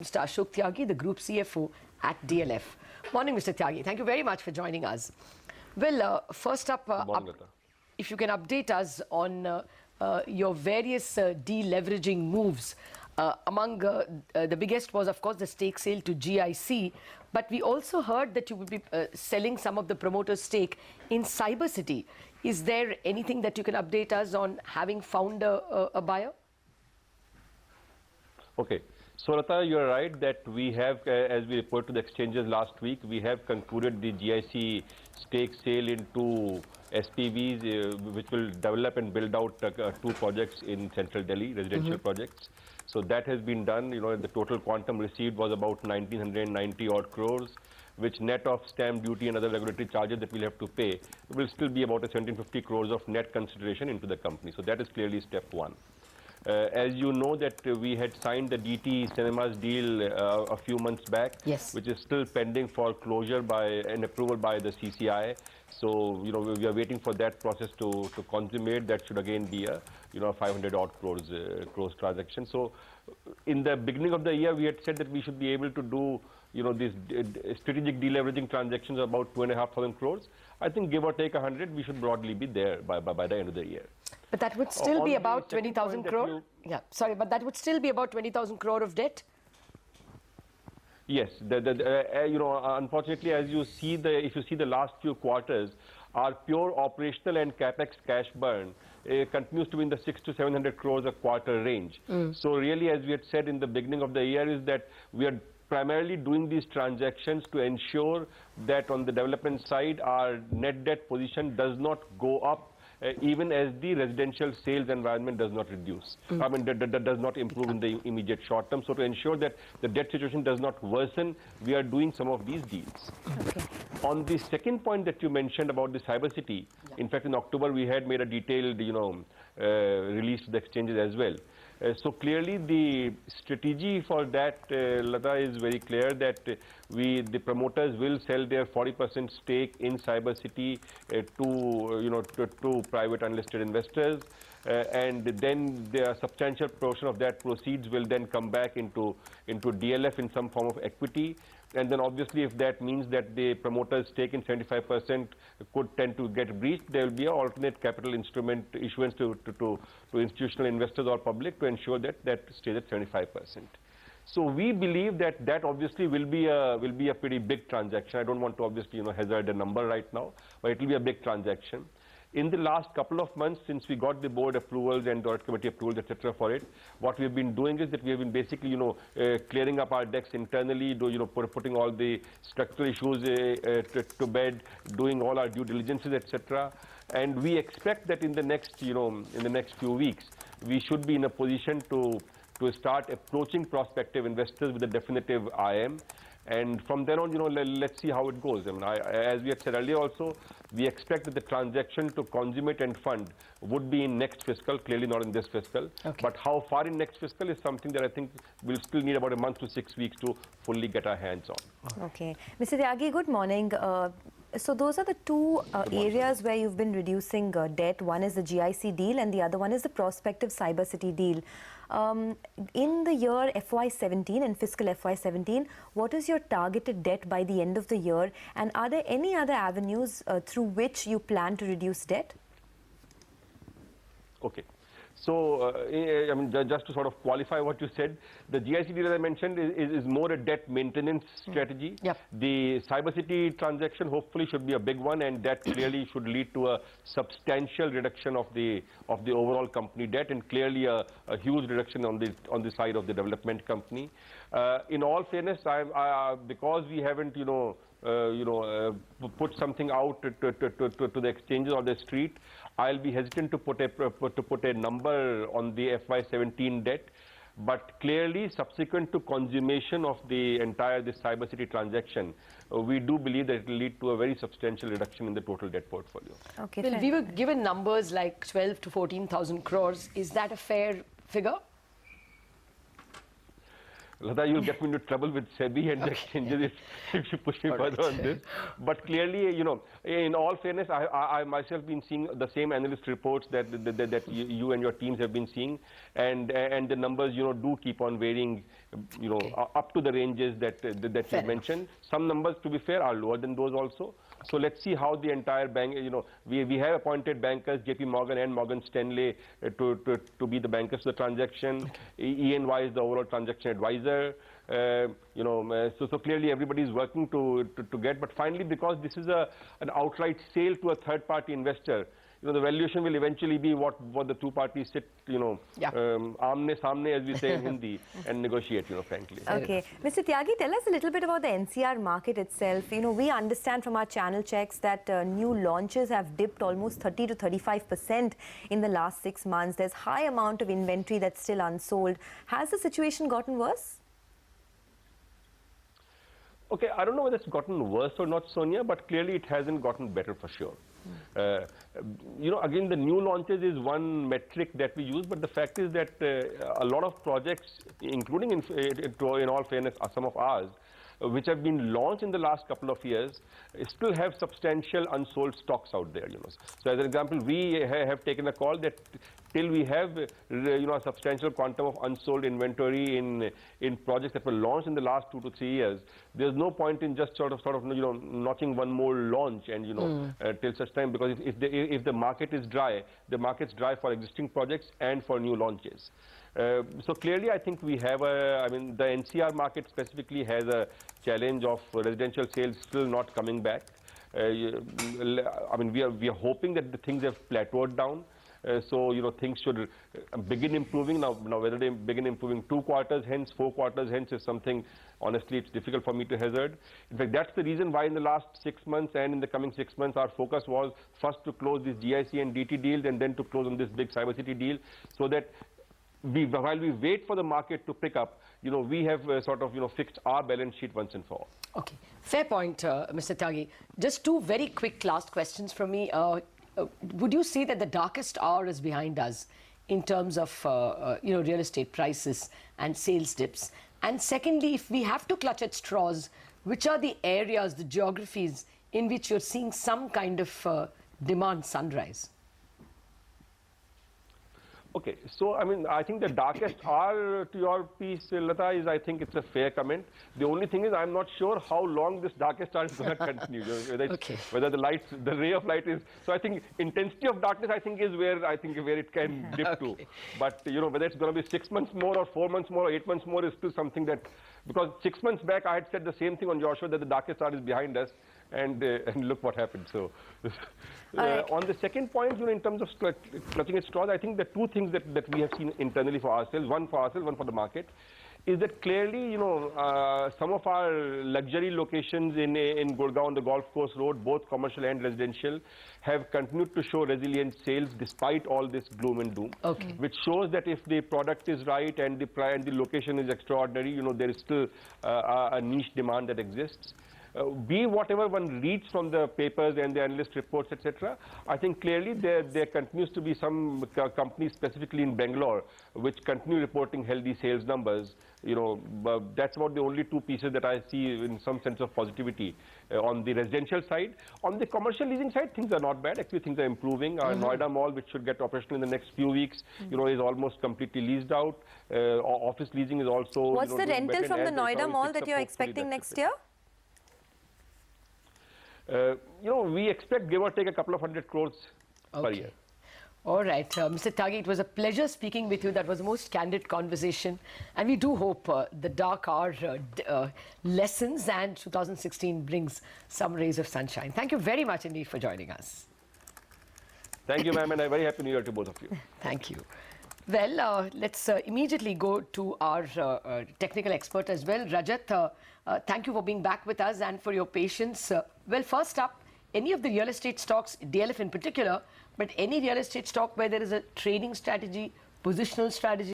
Mr. Ashok Tyagi, the Group CFO at DLF. Morning, Mr. Tyagi. Thank you very much for joining us. Well, first up, if you can update us on your various deleveraging moves. Among the biggest was, of course, the stake sale to GIC. But we also heard that you will be selling some of the promoter's stake in CyberCity. Is there anything that you can update us on having found a buyer? Okay. So, Lata, you are right that we have, as we reported to the exchanges last week, we have concluded the GIC stake sale into SPVs, which will develop and build out two projects in Central Delhi, residential projects. So that has been done. You know, the total quantum received was about 1990 odd crores, which net of stamp duty and other regulatory charges that we'll have to pay will still be about 1750 crores of net consideration into the company. So that is clearly step one. As you know that we had signed the DT Cinemas deal a few months back, yes, which is still pending for closure by and approval by the CCI. So, you know, we are waiting for that process to consummate. That should again be a, 500 odd crores transaction. So, in the beginning of the year, we had said that we should be able to do, these strategic deleveraging transactions of about 2,500 crores. I think give or take 100, we should broadly be there by the end of the year. But that would still be about 20,000 crore? Yeah, sorry, but that would still be about 20,000 crore of debt? Yes, unfortunately, as you see if you see the last few quarters, our pure operational and capex cash burn continues to be in the 600 to 700 crores a quarter range. So really, as we had said in the beginning of the year, is that we are primarily doing these transactions to ensure that on the development side, our net debt position does not go up even as the residential sales environment does not reduce. I mean, that does not improve in the immediate short term. So to ensure that the debt situation does not worsen, we are doing some of these deals. Okay. On the second point that you mentioned about the CyberCity, in fact, in October, we had made a detailed, release to the exchanges as well. So clearly, the strategy for that, Lata, is very clear that the promoters will sell their 40% stake in CyberCity to private unlisted investors, and then the substantial portion of that proceeds will then come back into DLF in some form of equity. And then obviously, if that means that the promoter's stake in 75% could tend to get breached, there will be an alternate capital instrument issuance to institutional investors or public to ensure that that stays at 75%. So we believe that obviously will be a pretty big transaction. I don't want to obviously hazard a number right now, but it will be a big transaction. In the last couple of months, since we got the board approvals and audit committee approvals, etc., for it, what we have been doing is that we have been basically, clearing up our decks internally, putting all the structural issues to bed, doing all our due diligences, etc. And we expect that in the next, few weeks, we should be in a position to start approaching prospective investors with a definitive IM. And from then on, let's see how it goes. I mean, as we had said earlier also, we expect that the transaction to consummate and fund would be in next fiscal, clearly not in this fiscal. Okay. But how far in next fiscal is something that I think we'll still need about a month to 6 weeks to fully get our hands on. Okay. Mr. Tyagi, good morning. So those are the two areas where you've been reducing debt. One is the GIC deal and the other one is the prospective CyberCity deal. In the year FY17 and fiscal FY17, what is your targeted debt by the end of the year? And are there any other avenues through which you plan to reduce debt? Okay. So, I mean, just to sort of qualify what you said, the GIC deal, as I mentioned, is more a debt maintenance strategy. Yep. The CyberCity transaction hopefully should be a big one, and that clearly should lead to a substantial reduction of the overall company debt, and clearly a huge reduction on the side of the development company. In all fairness, because we haven't put something out to the exchanges or the street, I'll be hesitant to put a number on the FY17 debt. But clearly, subsequent to consummation of the entire CyberCity transaction, we do believe that it will lead to a very substantial reduction in the total debt portfolio. Okay. Well, we were given numbers like 12 to 14,000 crores. Is that a fair figure? Lata, you'll get me into trouble with SEBI and the exchanges if you push me further on this. But clearly, you know, in all fairness, I myself been seeing the same analyst reports that you and your teams have been seeing, and the numbers, you know, do keep on varying, you know, up to the ranges that you mentioned. Some numbers, to be fair, are lower than those also. So let's see how the entire bank, you know, we have appointed bankers, JP Morgan and Morgan Stanley, to be the bankers for the transaction. ENY is the overall transaction advisor. You know, so clearly everybody is working to get. But finally, because this is an outright sale to a third-party investor, you know, the valuation will eventually be what the two parties sit, you know, aamne samne, as we say in Hindi, and negotiate, you know, frankly. Okay. Mr. Tyagi, tell us a little bit about the NCR market itself. You know, we understand from our channel checks that new launches have dipped almost 30 to 35% in the last 6 months. There's high amount of inventory that's still unsold. Has the situation gotten worse? Okay, I don't know whether it's gotten worse or not, Sonia, but clearly it hasn't gotten better for sure. You know, again, the new launches is one metric that we use, but the fact is that a lot of projects, including in all fairness, some of ours, which have been launched in the last couple of years, still have substantial unsold stocks out there, you know. So as an example, we have taken a call that till we have, you know, a substantial quantum of unsold inventory in projects that were launched in the last 2 to 3 years, there's no point in just sort of you know, notching one more launch and, you know, till such time, because if the market is dry, the market's dry for existing projects and for new launches. So clearly, I think we have I mean, the NCR market specifically has a challenge of residential sales still not coming back. I mean, we are hoping that the things have plateaued down. So, you know, things should begin improving. Now, whether they begin improving 2 quarters hence, 4 quarters hence is something, honestly, it's difficult for me to hazard. In fact, that's the reason why in the last 6 months and in the coming 6 months, our focus was first to close these GIC and DT deals and then to close on this big Cyber City deal, so that while we wait for the market to pick up, you know, we have sort of, you know, fixed our balance sheet once and for all. Okay, fair point, Mr. Tyagi. Just 2 very quick last questions from me. Would you say that the darkest hour is behind us in terms of, you know, real estate prices and sales dips? And secondly, if we have to clutch at straws, which are the areas, the geographies in which you're seeing some kind of demand sunrise? Okay, so I mean, I think the darkest hour to your piece, Lata, is, I think it's a fair comment. The only thing is, I'm not sure how long this darkest hour is going to continue. Whether the ray of light is. So I think intensity of darkness, I think, is where it can dip to. But you know, whether it's going to be 6 months more or 4 months more or 8 months more is still something that, because 6 months back I had said the same thing on your show, that the darkest hour is behind us. And look what happened. So, on the second point, you know, in terms of clutching at straws, I think the 2 things that we have seen internally for ourselves, one for the market, is that clearly, you know, some of our luxury locations in Gurgaon on the Golf Course Road, both commercial and residential, have continued to show resilient sales despite all this gloom and doom. Okay. Which shows that if the product is right and the location is extraordinary, you know, there is still a niche demand that exists. Be whatever one reads from the papers and the analyst reports, etc., I think clearly there continues to be some companies, specifically in Bangalore, which continue reporting healthy sales numbers. You know, that's about the only 2 pieces that I see in some sense of positivity on the residential side. On the commercial leasing side, things are not bad. Actually, things are improving. Our Noida Mall, which should get operational in the next few weeks, you know, is almost completely leased out. Office leasing is also. What's the rental from the Noida Mall that you're expecting next year? You know, we expect, give or take, a couple of 100 crores per year. All right, Mr. Tyagi, it was a pleasure speaking with you. That was the most candid conversation. And we do hope the dark hour lessens and 2016 brings some rays of sunshine. Thank you very much indeed for joining us. Thank you, ma'am, and a very happy New Year to both of you. Thank you. Well, let's immediately go to our technical expert as well. Rajat, thank you for being back with us and for your patience. Well, first up, any of the real estate stocks, DLF in particular, but any real estate stock where there is a trading strategy, positional strategy,